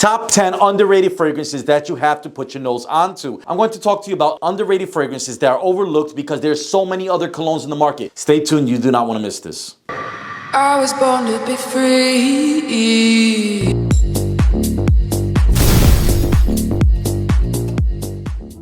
Top 10 underrated fragrances that you have to put your nose onto. I'm going to talk to you about underrated fragrances that are overlooked because there's so many other colognes in the market. Stay tuned, you do not want to miss this. I was born to be free.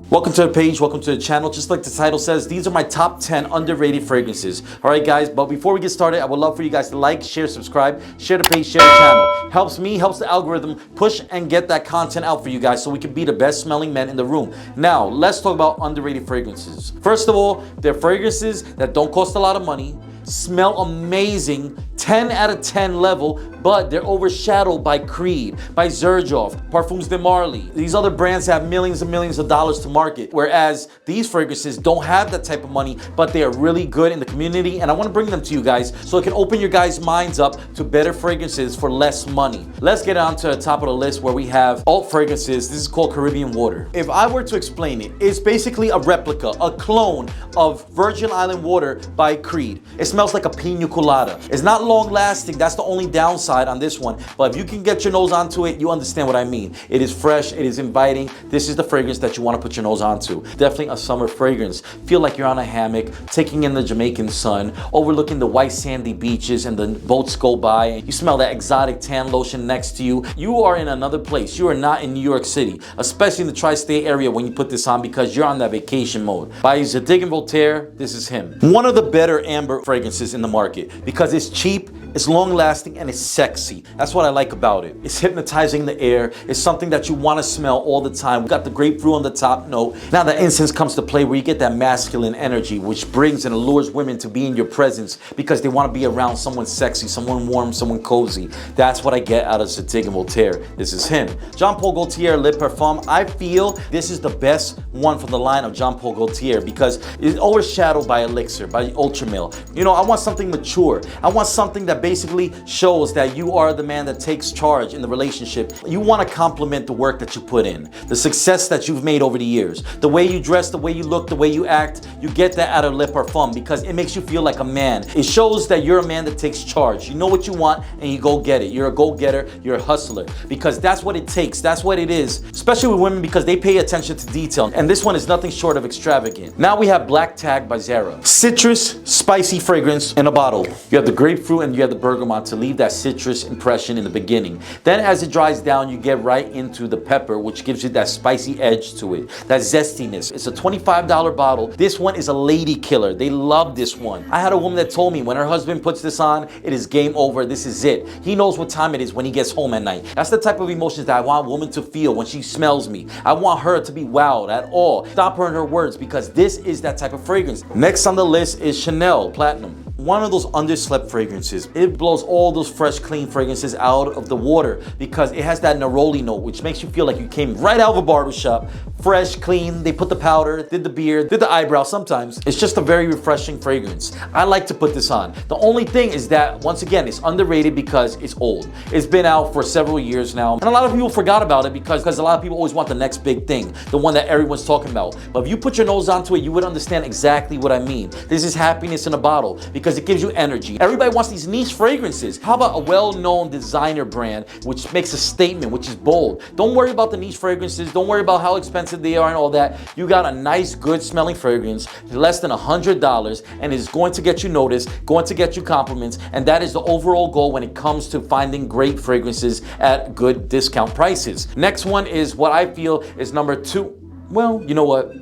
Welcome to the page, welcome to the channel. Just like the title says, these are my top 10 underrated fragrances. All right, guys, but before we get started, I would love for you guys to like, share, subscribe, share the page, share the channel. Helps me, helps the algorithm push and get that content out for you guys so we can be the best smelling men in the room. Now, let's talk about underrated fragrances. First of all, they're fragrances that don't cost a lot of money, smell amazing, 10 out of 10 level, but they're overshadowed by Creed, by Xerjoff, Parfums de Marly. These other brands have millions and millions of dollars to market, whereas these fragrances don't have that type of money, but they are really good in the community, and I want to bring them to you guys so it can open your guys' minds up to better fragrances for less money. Let's get on to the top of the list where we have alt fragrances. This is called Caribbean Water. If I were to explain it, it's basically a replica, a clone of Virgin Island Water by Creed. It smells like a pina colada. It's not long lasting, that's the only downside on this one, but if you can get your nose onto it, you understand what I mean. It is fresh, it is inviting. This is the fragrance that you want to put your nose onto. Definitely a summer fragrance. Feel like you're on a hammock, taking in the Jamaican sun, overlooking the white sandy beaches and the boats go by, and you smell that exotic tan lotion next to you. You are in another place. You are not in New York City, especially in the tri-state area when you put this on, because you're on that vacation mode. By ZADIG and Voltaire, this is him. One of the better amber fragrances in the market because it's cheap, it's long lasting, and it's sexy. That's what I like about it. It's hypnotizing the air. It's something that you want to smell all the time. We got the grapefruit on the top note. Now the incense comes to play where you get that masculine energy, which brings and allures women to be in your presence because they want to be around someone sexy, someone warm, someone cozy. That's what I get out of ZADIG and Voltaire. This is him. Jean Paul Gaultier Le Parfum. I feel this is the best one from the line of Jean Paul Gaultier because it's overshadowed by Elixir, by Ultramil. You know, I want something mature. I want something that basically shows that you are the man that takes charge in the relationship. You want to compliment the work that you put in, the success that you've made over the years, the way you dress, the way you look, the way you act. You get that out of Le Parfum because it makes you feel like a man. It shows that you're a man that takes charge. You know what you want and you go get it. You're a go-getter, you're a hustler, because that's what it takes. That's what it is, especially with women, because they pay attention to detail. And this one is nothing short of extravagant. Now we have Black Tag by ZARA. Citrus, spicy fragrance in a bottle. You have the grapefruit and you have the bergamot to leave that citrus impression in the beginning. Then as it dries down, you get right into the pepper, which gives you that spicy edge to it, that zestiness. It's a $25 bottle. This one is a lady killer. They love this one. I had a woman that told me when her husband puts this on, it is game over. This is it. He knows what time it is when he gets home at night. That's the type of emotions that I want a woman to feel when she smells me. I want her to be wowed at all. Stop her in her words because this is that type of fragrance. Next on the list is Chanel Platinum. One of those underslept fragrances. It blows all those fresh, clean fragrances out of the water because it has that neroli note, which makes you feel like you came right out of a barbershop, fresh, clean. They put the powder, did the beard, did the eyebrow sometimes. It's just a very refreshing fragrance. I like to put this on. The only thing is that, once again, it's underrated because it's old. It's been out for several years now, and a lot of people forgot about it because a lot of people always want the next big thing, the one that everyone's talking about. But if you put your nose onto it, you would understand exactly what I mean. This is happiness in a bottle because it gives you energy. Everybody wants these niche fragrances. How about a well-known designer brand which makes a statement, which is bold? Don't worry about the niche fragrances. Don't worry about how expensive they are and all that. You got a nice, good smelling fragrance, less than $100, and it's going to get you noticed, going to get you compliments, and that is the overall goal when it comes to finding great fragrances at good discount prices. Next one is what I feel is number 2. Well, you know what?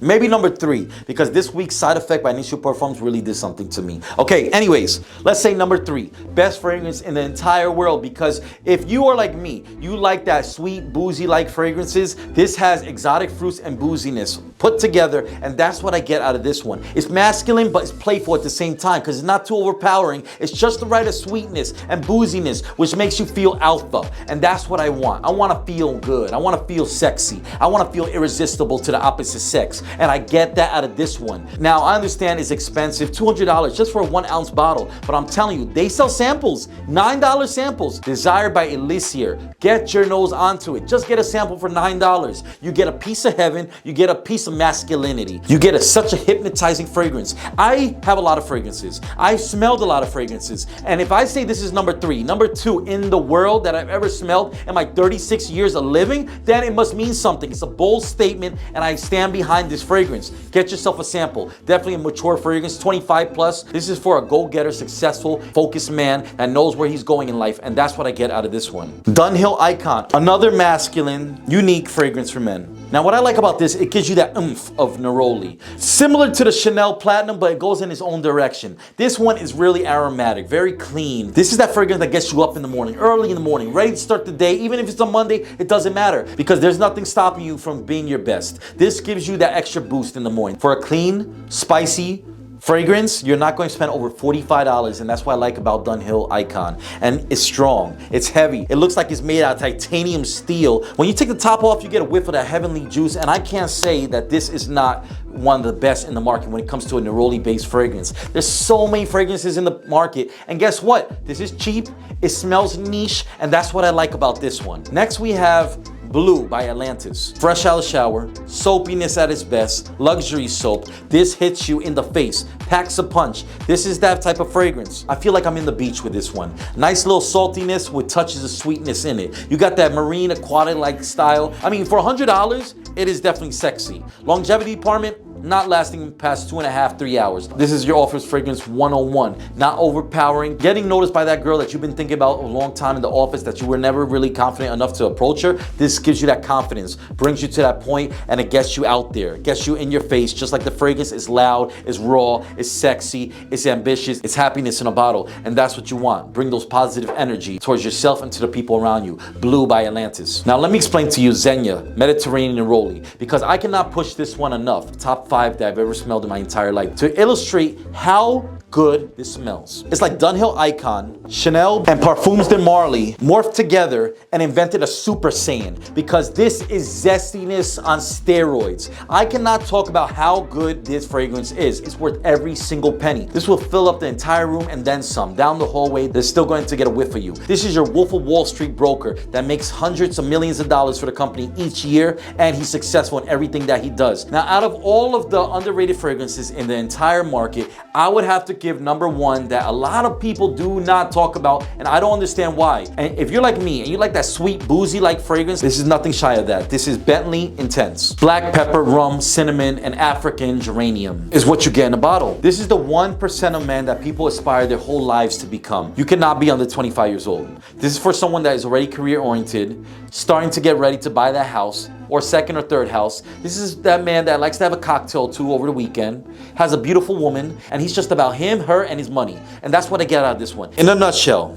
Maybe number 3, because this week's Side Effect by Initial Parfums really did something to me. Okay, anyways, let's say number 3, best fragrance in the entire world, because if you are like me, you like that sweet, boozy-like fragrances, this has exotic fruits and booziness put together, and that's what I get out of this one. It's masculine, but it's playful at the same time, because it's not too overpowering. It's just the right of sweetness and booziness, which makes you feel alpha, and that's what I want. I want to feel good. I want to feel sexy. I want to feel irresistible to the opposite sex. And I get that out of this one. Now, I understand it's expensive, $200 just for a 1 ounce bottle. But I'm telling you, they sell samples, $9 samples. Desire by ELISIRE. Get your nose onto it. Just get a sample for $9. You get a piece of heaven, you get a piece of masculinity. You get such a hypnotizing fragrance. I have a lot of fragrances. I've smelled a lot of fragrances. And if I say this is number 3, number 2 in the world that I've ever smelled in my 36 years of living, then it must mean something. It's a bold statement and I stand behind this fragrance. Get yourself a sample. Definitely a mature fragrance, 25 plus. This is for a go-getter, successful, focused man that knows where he's going in life, and that's what I get out of this one. Dunhill Icon, another masculine, unique fragrance for men. Now what I like about this, it gives you that oomph of neroli. Similar to the Chanel Platinum, but it goes in its own direction. This one is really aromatic, very clean. This is that fragrance that gets you up in the morning, early in the morning, ready to start the day. Even if it's a Monday, it doesn't matter because there's nothing stopping you from being your best. This gives you that extra boost in the morning. For a clean, spicy fragrance, you're not going to spend over $45, and that's what I like about Dunhill Icon. And it's strong, it's heavy, it looks like it's made out of titanium steel. When you take the top off, you get a whiff of that heavenly juice, and I can't say that this is not one of the best in the market when it comes to a neroli based fragrance. There's so many fragrances in the market, and guess what? This is cheap, it smells niche, and that's what I like about this one. Next we have Blue by Atlantis. Fresh out of the shower, soapiness at its best, luxury soap. This hits you in the face, packs a punch. This is that type of fragrance. I feel like I'm in the beach with this one. Nice little saltiness with touches of sweetness in it. You got that marine aquatic-like style. I mean, for $100, it is definitely sexy. Longevity department, not lasting past 2.5, 3 hours. This is your office fragrance 101. Not overpowering. Getting noticed by that girl that you've been thinking about a long time in the office that you were never really confident enough to approach her. This gives you that confidence, brings you to that point, and it gets you out there. Gets you in your face, just like the fragrance is loud, is raw, is sexy, it's ambitious, it's happiness in a bottle. And that's what you want. Bring those positive energy towards yourself and to the people around you. Blue by Atlantis. Now let me explain to you ZEGNA, Mediterranean Neroli, because I cannot push this one enough. Top 5 that I've ever smelled in my entire life to illustrate how good this smells. It's like Dunhill Icon, Chanel, and Parfums de Marly morphed together and invented a Super Saiyan, because this is zestiness on steroids. I cannot talk about how good this fragrance is. It's worth every single penny. This will fill up the entire room and then some. Down the hallway, they're still going to get a whiff of you. This is your Wolf of Wall Street broker that makes hundreds of millions of dollars for the company each year, and he's successful in everything that he does. Now, out of all of the underrated fragrances in the entire market, I would have to give number 1 that a lot of people do not talk about, and I don't understand why. And if you're like me and you like that sweet boozy like fragrance, this is nothing shy of that. This is Bentley Intense. Black pepper, rum, cinnamon, and African geranium is what you get in a bottle. This is the 1% of men that people aspire their whole lives to become. You cannot be under 25 years old. This is for someone that is already career oriented, starting to get ready to buy that house, or second or third house. This is that man that likes to have a cocktail or two over the weekend, has a beautiful woman, and he's just about him, her, and his money. And that's what I get out of this one. In a nutshell,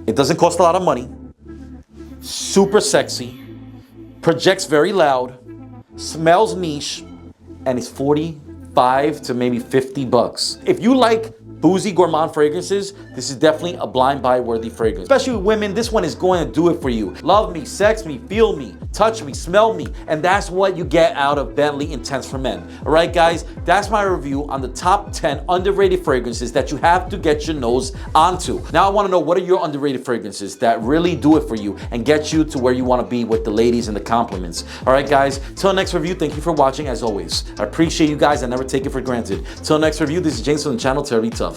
it doesn't cost a lot of money, super sexy, projects very loud, smells niche, and it's 45 to maybe 50 bucks. If you like boozy gourmand fragrances, this is definitely a blind buy worthy fragrance. Especially with women, this one is going to do it for you. Love me, sex me, feel me, touch me, smell me, and that's what you get out of Bentley Intense for Men. All right, guys, that's my review on the top 10 underrated fragrances that you have to get your nose onto. Now I want to know, what are your underrated fragrances that really do it for you and get you to where you want to be with the ladies and the compliments? All right, guys, till next review, thank you for watching as always. I appreciate you guys. I never take it for granted. Till next review, this is James from the channel Terribly Tough.